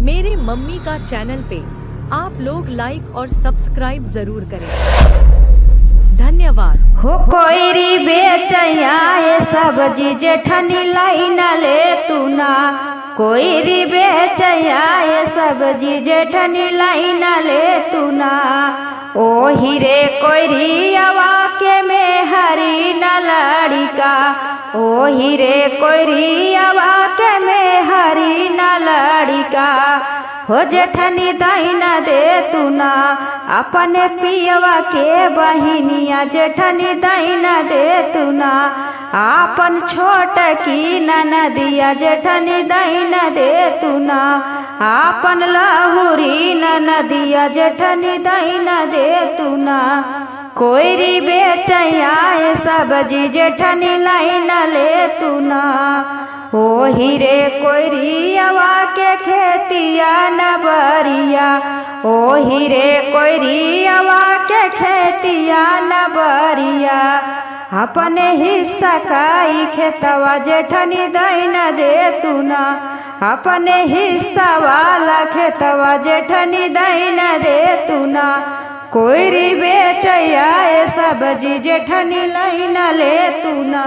मेरे मम्मी का चैनल पे आप लोग लाइक और सब्सक्राइब जरूर करें। धन्यवाद। हो कोईरी बेचैया ये सब्जी जेठनी लाइन ले तू ना, कोईरी बेचैया ये सब्जी जेठनी लाइन ले तू ना। ओ हीरे कोईरी अवा के में हरी न लड़िका, ओ हीरे कोईरी अवा के में हरी न लड़िका। हो जेठनी दाइना दे तू ना अपने पियवा के बहिनिया, जेठनी दाइना दे तू ना आपन छोट की ननदिया, जेठनी दाइना दे तू ना आपन लहुरी ननदिया, जेठनी दाइना दे तू ना। कोईरी बेचैया ये सब्जी जेठनी लाइन ले तू ना। ओ हीरे कोईरी अवा के खेतिया न बरिया, ओ हीरे कोईरी अवा के खेतिया न बरिया। अपने हिस्सा काई खेतवा जेठनी दाइन दे तू ना, अपने हिस्सा वाला खेतवा जेठनी दाइन दे तू ना। कोईरी बेचैया ये सब्जी जेठनी लाइन ले तू ना।